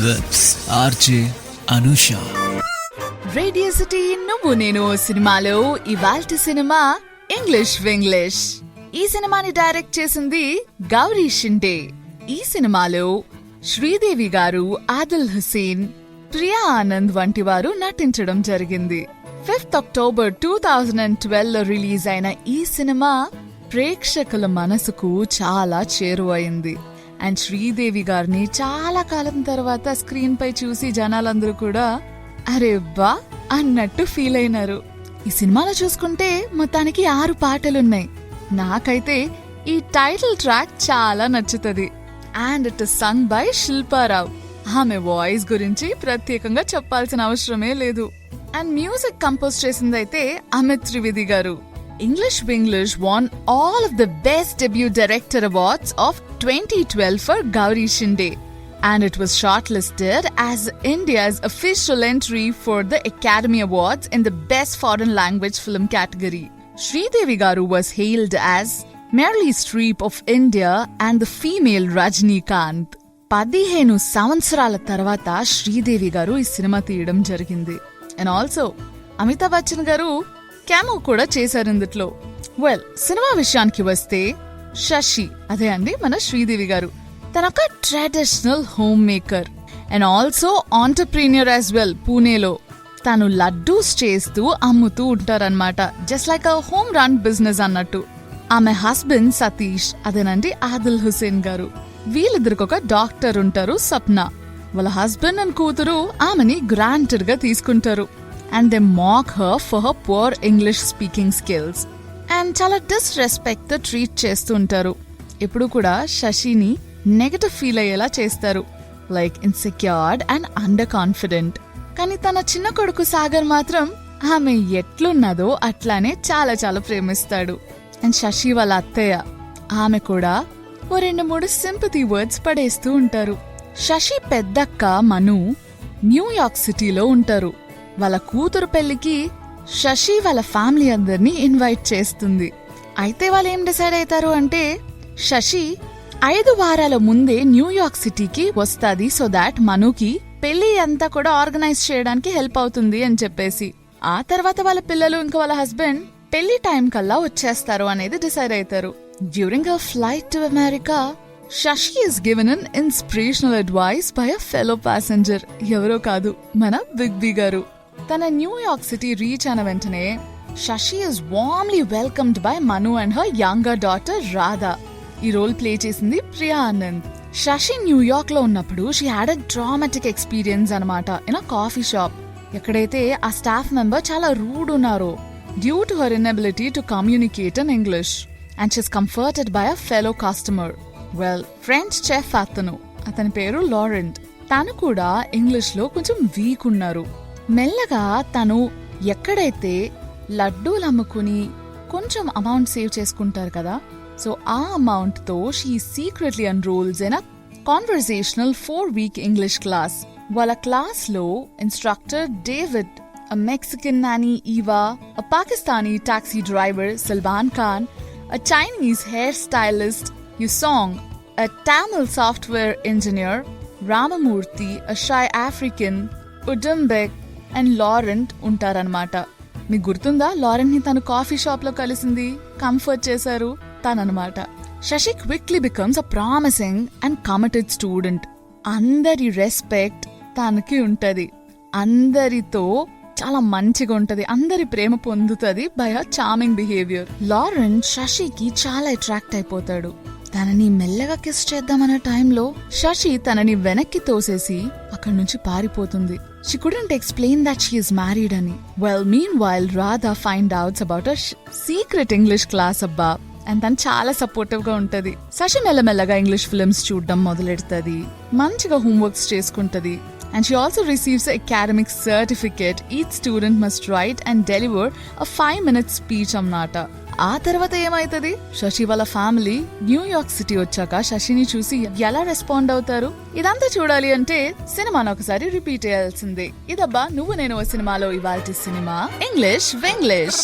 with RJ Anusha. Radio city నువ్వు నేను సినిమాలో ఇవాల్టి సినిమా ఇంగ్లీష్ వింగ్లీష్. ఈ సినిమాని డైరెక్ట్ చేసింది గౌరీ షిండే. ఈ సినిమాలో శ్రీదేవి గారు, ఆదిల్ హుసేన్, ప్రియా ఆనంద్ వంటి వారు నటించడం జరిగింది. 5th October 2012 లో రిలీజ్ అయిన ఈ సినిమా ప్రేక్షకుల మనసుకు చాలా చేరువైంది. అండ్ శ్రీదేవి గారిని చాలా కాలం తర్వాత స్క్రీన్ పై చూసి జనాలందరూ కూడా అరే బా అన్నట్టు ఫీల్ అయినారు. ఈ సినిమాలో చూసుకుంటే మొత్తానికి 6 పాటలున్నాయి. నాకైతే ఈ టైటిల్ ట్రాక్ చాలా నచ్చుతుంది. And it is sung by Shilpa Rao. ఆమె వాయిస్ గురించి ప్రత్యేకంగా చెప్పాల్సిన అవసరమే లేదు. అండ్ మ్యూజిక్ కంపోజ్ చేసిందైతే అమిత్ త్రివేది గారు. English Winglish won all of the Best Debut Director Awards of 2012 for Gauri Shinde, and it was shortlisted as India's official entry for the Academy Awards in the Best Foreign Language Film category. Sridevi Garu was hailed as Meryl Streep of India and the female Rajinikanth. 15 సంవత్సరాల తర్వాత శ్రీదేవి గారు ఈ cinema తీయడం జరిగింది. And also Amitabh Bachchan గారు క్యామో కూడా చేశారు ఇందులో. వెల్, సినిమా విషయానికి వస్తే శశి, అదే అండి మన శ్రీదేవి గారు, తనొక traditional home maker and also entrepreneur as well. పూణేలో తను లడ్డూస్ చేస్తూ అమ్ముతూ ఉంటారనమాట, just like a home run business అన్నట్టు. ఆమె హస్బెండ్ సతీష్, అదేనండి ఆదిల్ హుసేన్ గారు. వీళ్ళిద్దరికి ఒక డాక్టర్ ఉంటారు, సప్న. వాళ్ళ హస్బెండ్ అండ్ కూతురు ఆమెని గ్రాంటెడ్ గా తీసుకుంటారు. And they mock her for her poor English speaking skills. And చాలా disrespect తో ట్రీట్ చేస్తూ ఉంటారు. ఎప్పుడు కూడా శశిని నెగటివ్ ఫీల్ అయ్యేలా చేస్తారు, like insecured and under confident. కానీ తన చిన్న కొడుకు సాగర్ మాత్రం ఆమె ఎట్లున్నదో అట్లానే చాలా చాలా ప్రేమిస్తాడు. అండ్ శశి వాళ్ళ అత్తయ్య, ఆమె కూడా ఓ 2-3 సింపతి వర్డ్స్ పడేస్తూ ఉంటారు. శశి పెద్దక్క మను న్యూయార్క్ సిటీలో ఉంటారు. వాళ్ళ కూతురు పెళ్లికి శశి వాళ్ళ ఫ్యామిలీ అందరినీ ఇన్వైట్ చేస్తుంది. అయితే వాళ్ళు ఏం డిసైడ్ అవుతారు అంటే, శశి 5 వారాల ముందే న్యూయార్క్ సిటీకి వస్తాది, సో దాట్ మనుకి పెళ్లి అంతా కూడా ఆర్గనైజ్ చేయడానికి హెల్ప్ అవుతుంది అని చెప్పేసి. ఆ తర్వాత వాళ్ళ పిల్లలు ఇంకా వాళ్ళ హస్బెండ్ పెళ్లి టైం కల్లా వచ్చేస్తారు అనేది డిసైడ్ అవుతారు. During a flight to America, Shashi is given an inspirational advice by a fellow passenger. ఎవరో కాదు, మన బిగ్ బి గారు. తన న్యూయార్క్ సిటీ రీచ్ అయిన వెంటనే Shashi is warmly welcomed by Manu and her younger daughter Radha. ఈ రోల్ ప్లే చేసింది Priya Anand. Shashi New York లో ఉన్నప్పుడు she had a dramatic experience అనమాట ఇన్ అ కాఫీ షాప్. ఎక్కడైతే ఆ స్టాఫ్ మెంబర్ చాలా రూడ్ ఉన్నారో due to her inability to communicate in English, and she's comforted by a fellow customer. Well, French chef అతని పేరు Laurent. తను కూడా English లో కొంచెం వీక్ ఉన్నారు. మెల్లగా తను ఎక్కడైతే లడ్డూలు అమ్ముకుని కొంచెం అమౌంట్ సేవ్ చేసుకుంటారు కదా, సో ఆ అమౌంట్ తో she secretly enrolls in a conversational 4-week English class. వాళ్ళ క్లాస్ లో instructor David, a Mexican nanny Eva, a Pakistani taxi driver Salman Khan, a Chinese hairstylist Yusong, a Tamil software engineer Ramamurthy, a shy African Udumbek, and Laurent ఉంటారనమాట. మీకు గుర్తుందా, Laurent ని తను coffee shop లో కలిసింది, comfort చేశారు తననమాట. Shashi quickly becomes a promising and committed student. అందరి రెస్పెక్ట్ తనకి ఉంటది, అందరితో చాలా మంచిగా ఉంటది, అందరి ప్రేమ పొందుతుంది by a charming behaviour. Laurent శశికి చాలా అట్రాక్ట్ అయిపోతాడు. తనని మెల్లగా కిస్ చేద్దామన్న టైంలో శశి తనని వెనక్కి తోసేసి అక్కడి నుంచి పారిపోతుంది. She couldn't explain that she is married ani. Well, meanwhile, Radha find outs about a secret English class abba. And తను చాలా సపోర్టివ్ గా ఉంటది. శశి మెల్లమెల్లగా ఇంగ్లీష్ ఫిల్మ్స్ చూడడం మొదలెడుతుంది, మంచిగా హోంవర్క్స్ చేసుకుంటది. And she also receives an academic certificate. Each student must write and deliver a 5-minute speech అన్నమాట. ఆ తర్వాత ఏమైతుంది, శశి వాళ్ళ ఫ్యామిలీ న్యూయార్క్ సిటీ వచ్చాక శశిని చూసి ఎలా రెస్పాండ్ అవుతారు, ఇదంతా చూడాలి అంటే సినిమాను ఒకసారి రిపీట్ చేయాల్సిందే. ఇదబ్బా నువ్వు నేను సినిమాలో ఇవాల్టి సినిమా ఇంగ్లీష్ వింగ్లీష్.